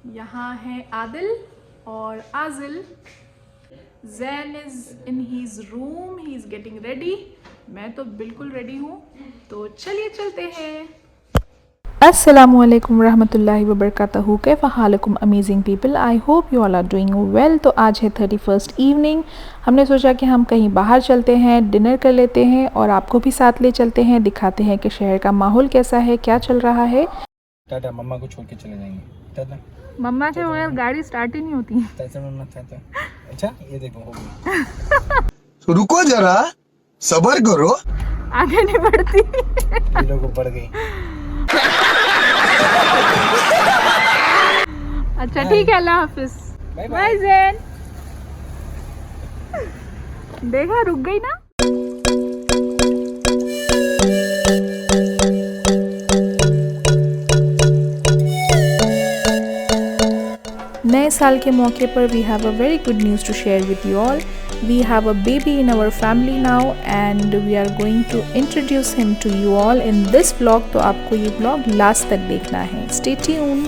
यहाँ है आदिल और Azil. Zain is in his room, he is getting ready. मैं तो बिल्कुल रेडी हूँ, तो चलिए चलते हैं। अस्सलामुअलैकुम रहमतुल्लाहि व बरकातहू। कैफ़ हालकुम amazing people, I hope you all are doing well. तो आज है 31st इवनिंग। हमने सोचा कि हम कहीं बाहर चलते हैं, डिनर कर लेते हैं और आपको भी साथ ले चलते हैं, दिखाते हैं कि शहर का माहौल कैसा है, क्या चल रहा है। टाटा, मम्मा को छोड़ के चले जाएंगे। टाटा। मम्मा के बगैर गाड़ी स्टार्ट ही नहीं होती। टाटा मम्मा, टाटा। अच्छा ये देखो हो गई। तो रुको जरा, सब्र करो। आगे नहीं बढ़ती। ये लोग बढ़ गई। अच्छा ठीक है, अल्लाह हाफिज। Bye bye Zain. देखा, रुक गई ना। नए साल के मौके पर we have a very good news to share with you all. We have a baby in our family now and we are going to introduce him to you all in this vlog. तो आपको ये vlog last तक देखना है। Stay tune.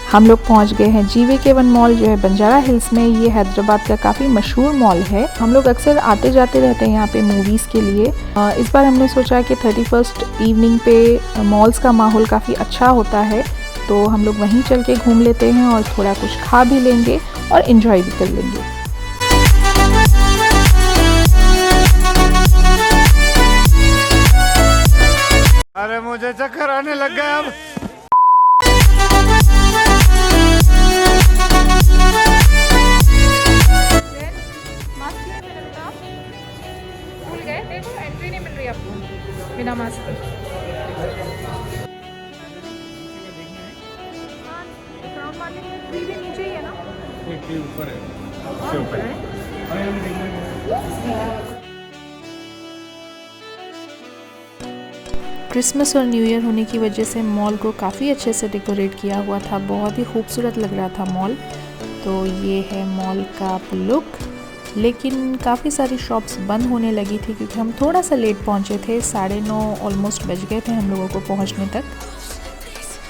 हम लोग पहुंच गए हैं GVK1 मॉल, जो है बंजारा हिल्स में। ये हैदराबाद का काफ़ी मशहूर मॉल है। हम लोग अक्सर आते जाते रहते हैं यहाँ पे मूवीज़ के लिए। इस बार हमने सोचा कि 31st इवनिंग पे मॉल्स का माहौल काफ़ी अच्छा होता है, तो हम लोग वहीं चल के घूम लेते हैं और थोड़ा कुछ खा भी लेंगे और इन्जॉय भी कर लेंगे। अरे मुझे चक्कर आने लग गया अब। देखो एंट्री नहीं मिल रही आपको बिना मास्क के। ग्राउंड वाले ट्री भी नीचे ही है ना? ट्री ऊपर है, उससे ऊपर है। क्रिसमस और न्यू ईयर होने की वजह से मॉल को काफ़ी अच्छे से डेकोरेट किया हुआ था। बहुत ही खूबसूरत लग रहा था मॉल। तो ये है मॉल का लुक। लेकिन काफ़ी सारी शॉप्स बंद होने लगी थी क्योंकि हम थोड़ा सा लेट पहुंचे थे। 9:30 ऑलमोस्ट बज गए थे हम लोगों को पहुंचने तक।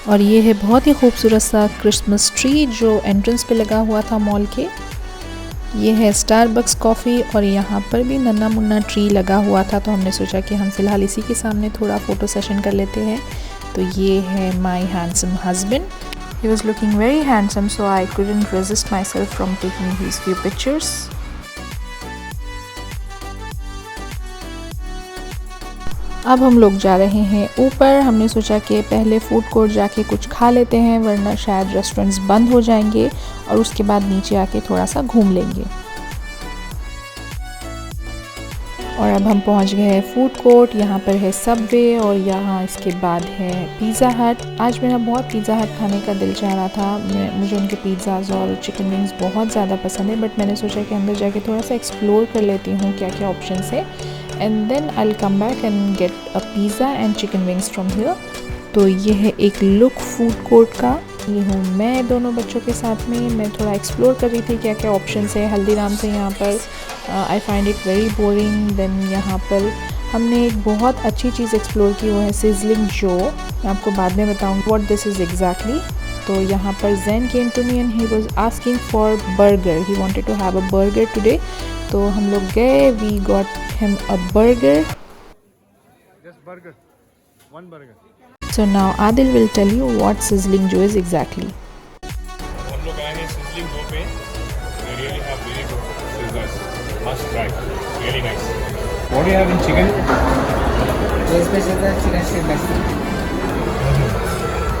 और ये है बहुत ही खूबसूरत सा क्रिसमस ट्री जो एंट्रेंस पे लगा हुआ था मॉल के। ये है स्टारबक्स कॉफ़ी और यहाँ पर भी नन्ना मुन्ना ट्री लगा हुआ था, तो हमने सोचा कि हम फ़िलहाल इसी के सामने थोड़ा फ़ोटो सेशन कर लेते हैं। तो ये है my handsome husband. He was looking very handsome, so I couldn't resist myself from taking his few pictures. अब हम लोग जा रहे हैं ऊपर। हमने सोचा कि पहले फूड कोर्ट जाके कुछ खा लेते हैं, वरना शायद रेस्टोरेंट्स बंद हो जाएंगे, और उसके बाद नीचे आके थोड़ा सा घूम लेंगे। और अब हम पहुंच गए हैं फूड कोर्ट। यहाँ पर है सबवे और यहाँ इसके बाद है पिज़्ज़ा हट। आज मेरा बहुत पिज़्ज़ा हट खाने का दिल चाह रहा था। मुझे उनके पिज़्ज़ाज़ और चिकन विंग्स बहुत ज़्यादा पसंद है, बट मैंने सोचा कि अंदर जाके थोड़ा सा एक्सप्लोर कर लेती हूँ क्या क्या ऑप्शंस है, and then I will come back and get a pizza and chicken wings from here. तो ये है एक लुक फूड कोर्ट का। ये हूँ मैं दोनों बच्चों के साथ में। मैं थोड़ा एक्सप्लोर कर रही थी क्या क्या ऑप्शंस है। हल्दीराम से यहाँ पर I find it very boring. Then यहाँ पर हमने एक बहुत अच्छी चीज़ एक्सप्लोर की, वो है सिजलिंग जो। मैं आपको बाद में बताऊँगी व्हाट दिस इज़ एग्जैक्टली। तो यहाँ पर Jain came to me and he was asking for burger. He wanted to have a burger today. तो हम लोग गए, we got him a burger. Just burger, one burger. So now Adil will tell you what sizzling Joe is exactly. हम लोग आए हैं sizzling जो पे। They really have very good sizzlers. Must try. Really nice. What do you have in chicken? The special is chicken steak breast.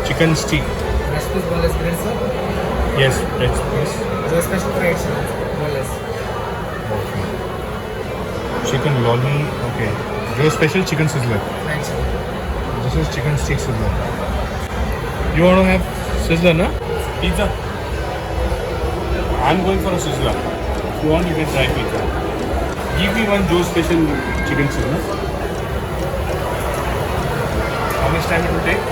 Chicken steak. Breast piece boneless bread, sir. Yes, breast piece. The special fried chicken boneless. Okay. Chicken lolly. Okay. Your special chicken sizzler. Fried chicken. This is chicken steak sizzler. You want to have sizzler, na? Pizza. I'm going for a sizzler. If you want, you can try pizza. Give me one Joe special chicken sizzler. How much time it will take?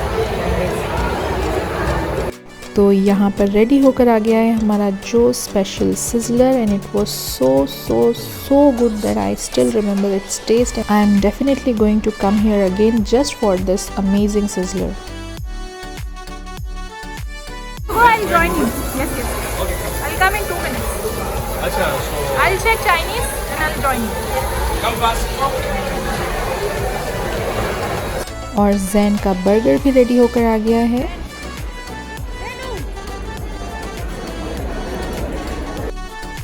तो यहाँ पर ready होकर आ गया है हमारा जो special sizzler and it was so good that I still remember its taste. I am definitely going to come here again just for this amazing sizzler. I'll join you. Yes. Okay. I'll come in 2 minutes. Acha, so I'll check Chinese and I'll join you. come fast. और जैन का burger भी ready होकर आ गया है.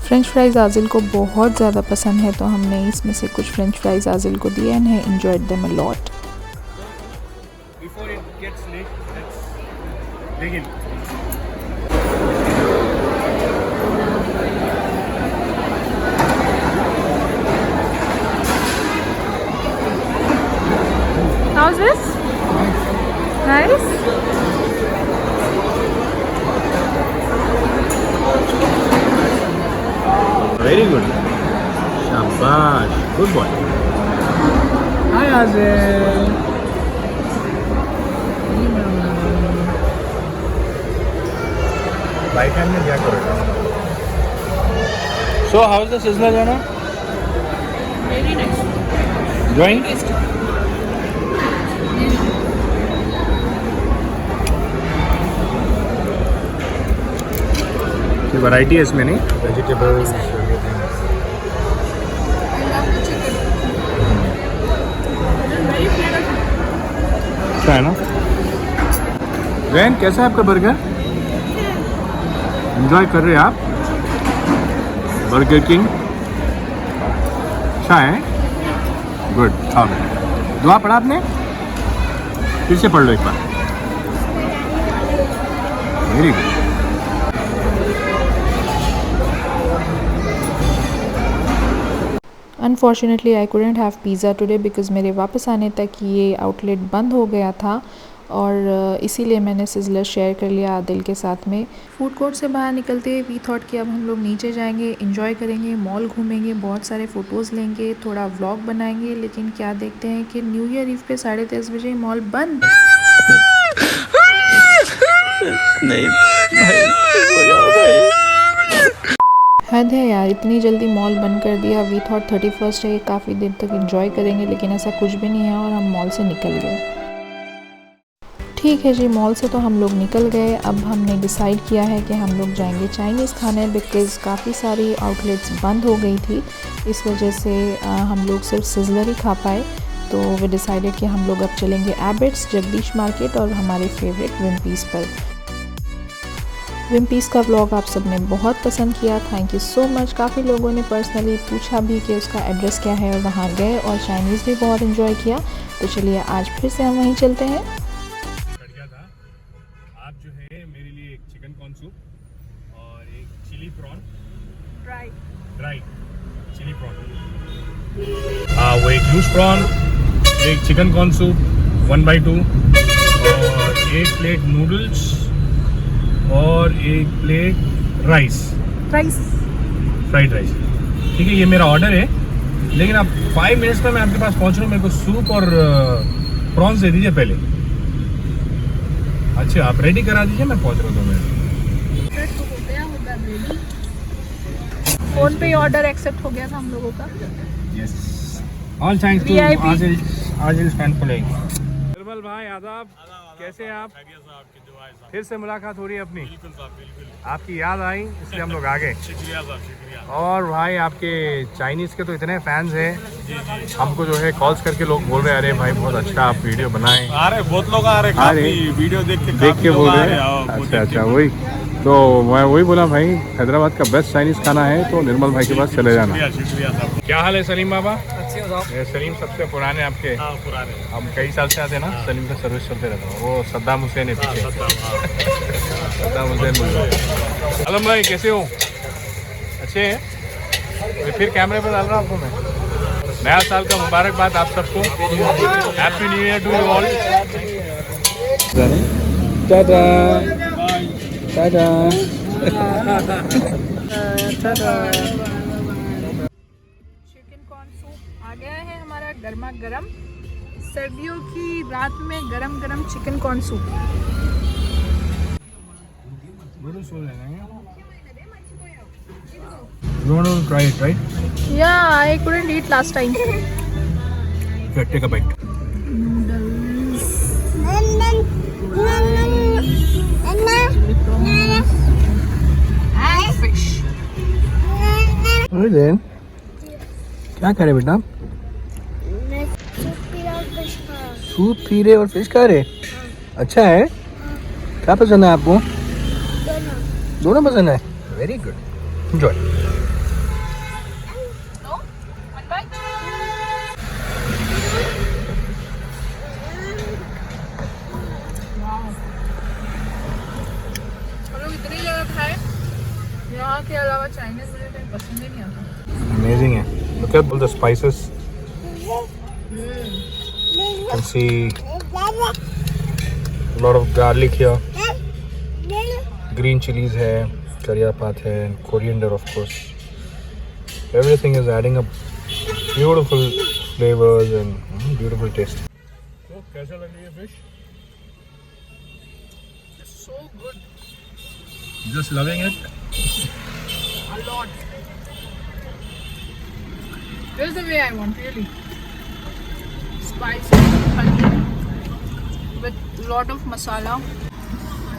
French fries आजिल को बहुत ज़्यादा पसंद है तो हमने इसमें से कुछ फ्रेंच फ्राइज़ आजिल को दिए एंड है enjoyed them a lot. Before it gets late, let's begin. How's this? Nice? Very good. Shabash. Good boy. Hi Azil. Right hand में क्या करोगे? So, how's the sizzler, Jana? Very nice. Enjoying? Variety है इसमें नहीं? Vegetables अच्छा है ना? जैन कैसा है आपका बर्गर? एंजॉय कर रहे हैं आप? बर्गर किंग अच्छा है? गुड. खाओ. दुआ पढ़ा आपने? फिर से पढ़ लो एक बार. Very good. Unfortunately I couldn't have pizza today because मेरे वापस आने तक ये आउटलेट बंद हो गया था और इसीलिए मैंने सिजलर शेयर कर लिया आदिल के साथ में. फूड कोर्ट से बाहर निकलते वी थॉट कि अब हम लोग नीचे जाएंगे, एंजॉय करेंगे, मॉल घूमेंगे, बहुत सारे फ़ोटोज़ लेंगे, थोड़ा व्लॉग बनाएंगे. लेकिन क्या देखते हैं कि न्यू ईयर ईव पे 10:30 बजे मॉल बंद. नहीं भाई, हो जाओ भाई. हद है यार, इतनी जल्दी मॉल बंद कर दिया. वी थॉट 31st है, काफ़ी देर तक एंजॉय करेंगे लेकिन ऐसा कुछ भी नहीं है और हम मॉल से निकल गए. ठीक है जी, मॉल से तो हम लोग निकल गए. अब हमने डिसाइड किया है कि हम लोग जाएंगे चाइनीज़ खाने बिकॉज़ काफ़ी सारी आउटलेट्स बंद हो गई थी. इस वजह से हम लोग सिर्फ सिजलर ही खा पाए. तो वे डिसाइडेड कि हम लोग अब चलेंगे एबिट्स, जगदीश मार्केट और हमारे फेवरेट विम्पीस पर. विम्पीस का व्लॉग आप सब ने बहुत पसंद किया. Thank you so much. काफ़ी लोगों ने पर्सनली पूछा भी कि उसका एड्रेस क्या है और वहाँ गए और चाइनीज़ भी बहुत एंजॉय किया. तो चलिए आज फिर से हम वहीं चलते हैं. आप जो है मेरे लिए एक चिकन कॉर्न सूप और एक chilli prawn dry chilli prawn. हाँ, वो एक लूज प्रॉन, एक चिकन कॉर्न सूप 1/2 और एक प्लेट नूडल्स और एक प्लेट राइस फ्राइड राइस. ठीक है, ये मेरा ऑर्डर है. लेकिन आप 5 मिनट्स में मैं आपके पास पहुंच रहा हूँ. मेरे को सूप और प्रॉन्स दे दीजिए पहले. अच्छा, आप रेडी करा दीजिए, मैं पहुंच रहा हूँ 2 मिनट. फोन पे ही ऑर्डर एक्सेप्ट हो गया था हम लोगों का. Yes, all thanks to VIP. Azil fan following. Nirmal भाई आदाब, कैसे हैं आप? फिर से मुलाकात हो रही है अपनी. आपकी याद आई इसलिए हम लोग आ गए. और भाई आपके चाइनीज़ के तो इतने फैंस हैं, हमको जो है कॉल्स करके लोग बोल रहे हैं अरे भाई बहुत अच्छा आप वीडियो बनाएं. अरे बहुत लोग आ रहे हैं वीडियो देख के बोल रहे हैं. अच्छा, वही तो मैं वही बोला भाई हैदराबाद का बेस्ट चाइनीज़ खाना है तो निर्मल भाई के पास चले जाना. शुक्रिया साहब. क्या हाल है सलीम बाबा? अच्छे हो जाओ. ये सलीम सबसे पुराने आपके. हाँ, पुराने. हम कई साल से आते हैं ना, सलीम का सर्विस चलते रहता है. वो सद्दाम हुसैन है पीछे. सद्दाम हुसैन बोल रहे हैं. आलम भाई कैसे हो? अच्छे हैं. मैं फिर कैमरे पर डाल रहा हूँ आपको. मैं नया साल का मुबारकबाद आप सबको. Happy new year to you all. Tata tata. गर्मा गर्म सर्दियों की रात में गरम गरम chicken corn soup. You want to try it, right? Yeah, I couldn't eat last time. Here, take a bite. And fish. अरे देन क्या करे बेटा? सूप पी रहे और फिश खा रहे? अच्छा है? क्या पसंद है आपको? दोनों पसंद है? Very good, enjoy. No? One bite? Wow. हम लोग इतनी जगह खाए, यहाँ के अलावा चाइनीज मुझे कहीं पसंद ही नहीं आता। Amazing है। Look at all the spices. You can see a lot of garlic here. Green chilies है, करिया पात है, coriander of course. Everything is adding up beautiful flavors and beautiful taste. So कैसा लग रही है fish? It's so good. Just loving it. A lot. This is the way I want, really. Spicy, pungent, with lot of masala.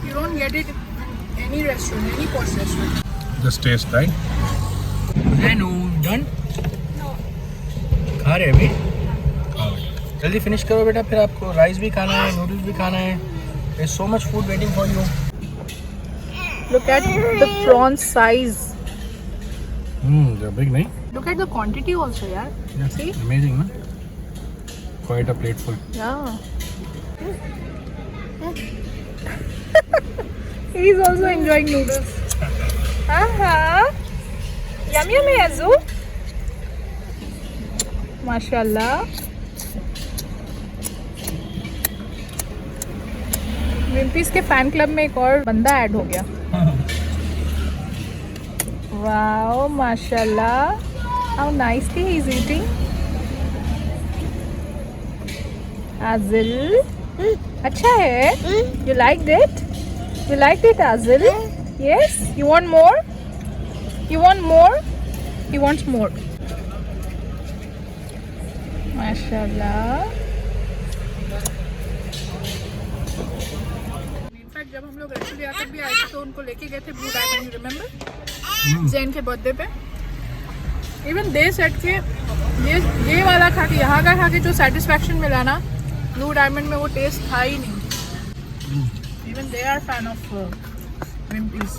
You don't get it in any restaurant, any posh restaurant. Just taste, right? Renu, done? No. खा रहे अभी? जल्दी finish करो बेटा, फिर आपको rice भी खाना है, नूडल्स भी खाना है. There's so much food waiting for you. Look at the prawn size. They're big, nahi? Look at the quantity also, yaar. Yeah. See? Amazing, na? Quite a plate full. Yeah. He's also enjoying noodles. Yum yum hai Azu. Mashallah. विम्पीज के fan club में एक और बंदा add हो गया. Wow माशाल्लाह. How nicely he's eating. Azil. अच्छा है. You liked it? You liked it, Azil? Yes? You want more? You want more? He wants more. माशाल्लाह. इनफैक्ट जब हम लोग रशिया तक भी आए थे तो उनको लेके गए थे blue diamond. You remember? Jain के बर्थडे पे. इवन दे सेट के ये वाला खा के यहाँ का खा के जो सेटिस्फैक्शन मिला ना ब्लू डायमंड में वो टेस्ट था ही नहीं. Even they are fan of Wimpy's.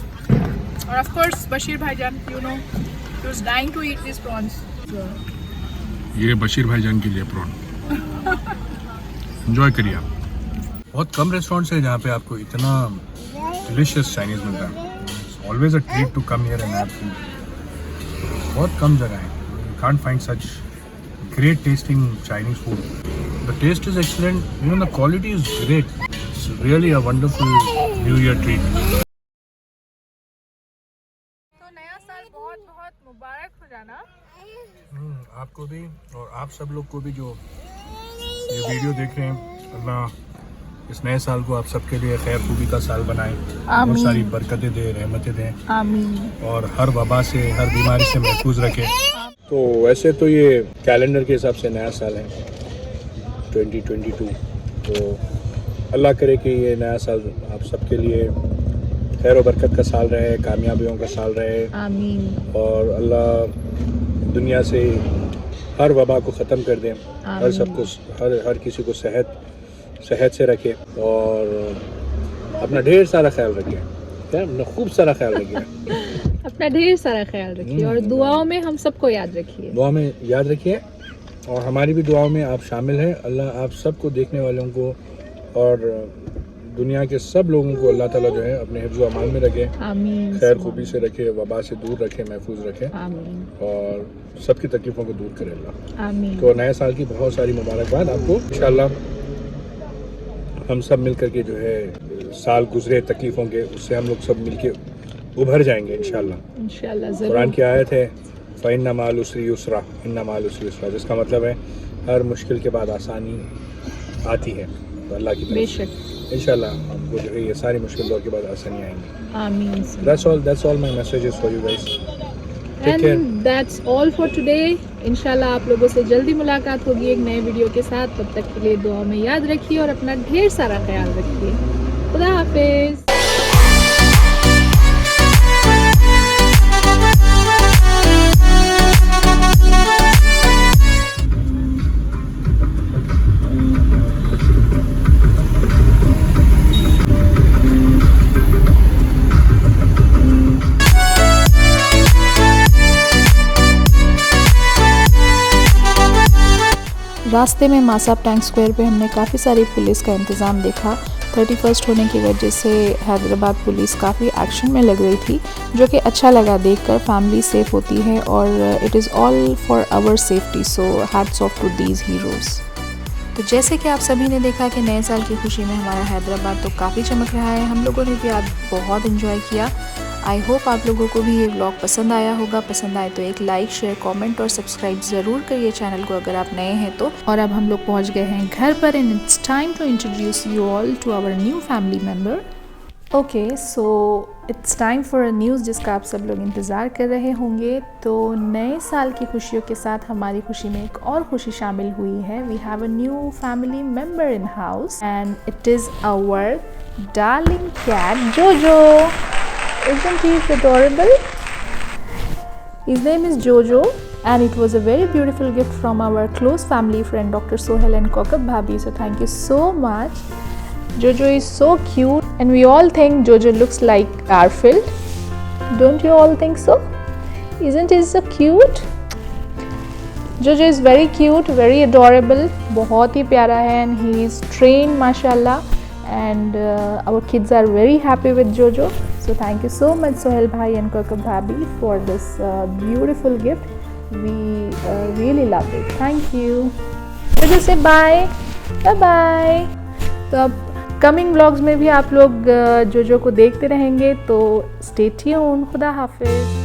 और ऑफ कोर्स बशीर भाईजान, you know, he was dying to eat this prawns. ये बशीर भाईजान के लिए प्रॉन. एंजॉय करिए आप. बहुत कम रेस्टोरेंट्स है जहाँ पे आपको इतना डिलिशियस चाइनीज मिलता है. Always a treat to come here and have food. बहुत कम जगह है. You can't find such great tasting Chinese food. The taste is excellent. Even the quality is great. It's really a wonderful new year treat. तो नया साल बहुत बहुत मुबारक हो जाना. आपको भी और आप सब लोग को भी जो ये वीडियो देख रहे हैं. अल्लाह इस नए साल को आप सबके लिए खैर खूबी का साल बनाए. बहुत सारी बरकतें दे, रहमतें दें. आमीन. और हर वबा से, हर बीमारी से महफूज रखे. तो वैसे तो ये कैलेंडर के हिसाब से नया साल है 2022. तो अल्लाह करे कि ये नया साल आप सबके लिए खैर और बरकत का साल रहे, कामयाबियों का साल रहे. आमीन. और अल्लाह दुनिया से हर वबा को ख़त्म कर दें. हर सबको, हर किसी को सेहत से रखे और अपना ढेर सारा ख्याल रखें. अपना खूब सारा ख्याल रखिए. अपना ढेर सारा ख्याल रखिए और दुआओं में हम सबको याद रखिए. दुआ में याद रखिए और हमारी भी दुआओं में आप शामिल हैं. अल्लाह आप सबको, देखने वालों को और दुनिया के सब लोगों को अल्लाह ताला जो है अपने हिफ्ज़ व अमान में रखे. आमीन. खैर खूबी से रखे, वबा से दूर रखे, महफूज रखे. आमीन. और सबकी तकलीफ़ों को दूर करे अल्लाह. आमीन. तो नए साल की बहुत सारी मुबारकबाद आपको. इंशाल्लाह हम सब मिल कर के जो है साल गुजरे तकलीफ़ों के, उससे हम लोग सब मिल के उभर जाएंगे इंशाल्लाह. इंशाल्लाह कुरान ज़रूर. की आयत है फ़इन्ना मअल उसरि युस्रा, इन्ना मअल उसरि युस्रा, जिसका मतलब है हर मुश्किल के बाद आसानी आती है, तो अल्लाह की तरफ बेशक इंशाल्लाह हमको जो है ये सारी मुश्किल दौर के बाद आसानी आएंगी। आमीन। That's all my messages for you guys. Take care. And that's all for today. इंशाल्लाह आप लोगों से जल्दी मुलाकात होगी एक नए वीडियो के साथ। तब तक के लिए दुआ में याद रखिए और अपना ढेर सारा ख्याल रखिए। खुदा हाफिज़। रास्ते में मासाब टैंक स्क्वायर पे हमने काफ़ी सारी पुलिस का इंतज़ाम देखा। 31 होने की वजह से हैदराबाद पुलिस काफ़ी एक्शन में लग रही थी, जो कि अच्छा लगा देखकर। फैमिली सेफ़ होती है और it is all for our safety, so hats off to these heroes. तो जैसे कि आप सभी ने देखा कि नए साल की खुशी में हमारा हैदराबाद तो काफ़ी चमक रहा है। हम लोगों ने भी आज बहुत इन्जॉय किया। आई होप आप लोगों को भी ये व्लॉग पसंद आया होगा। पसंद आए तो एक लाइक, शेयर, कमेंट और सब्सक्राइब ज़रूर करिए चैनल को अगर आप नए हैं तो। और अब हम लोग पहुंच गए हैं घर पर and it's time to introduce you all to our new family member. Okay, so it's time for a news जिसका आप सब लोग इंतज़ार कर रहे होंगे। तो नए साल की खुशियों के साथ हमारी खुशी में एक और खुशी शामिल हुई है। We have a new family member in house and it is our darling cat Jojo. Isn't he adorable? His name is Jojo and it was a very beautiful gift from our close family friend Dr. Sohail and Kokab Bhabi. So thank you so much. Jojo is so cute and we all think Jojo looks like Garfield. Don't you all think so? Isn't he so cute? Jojo is very cute, very adorable. बहुत ही प्यारा है and he is trained mashallah and our kids are very happy with Jojo. So thank you so much Sohail bhai and Kokab bhabi for this beautiful gift. We really love it. Thank you. Jojo say bye. Bye bye. तो अब coming vlogs में भी आप लोग जोजो को देखते रहेंगे, तो स्टे ट्यून्ड। खुदा हाफिज़।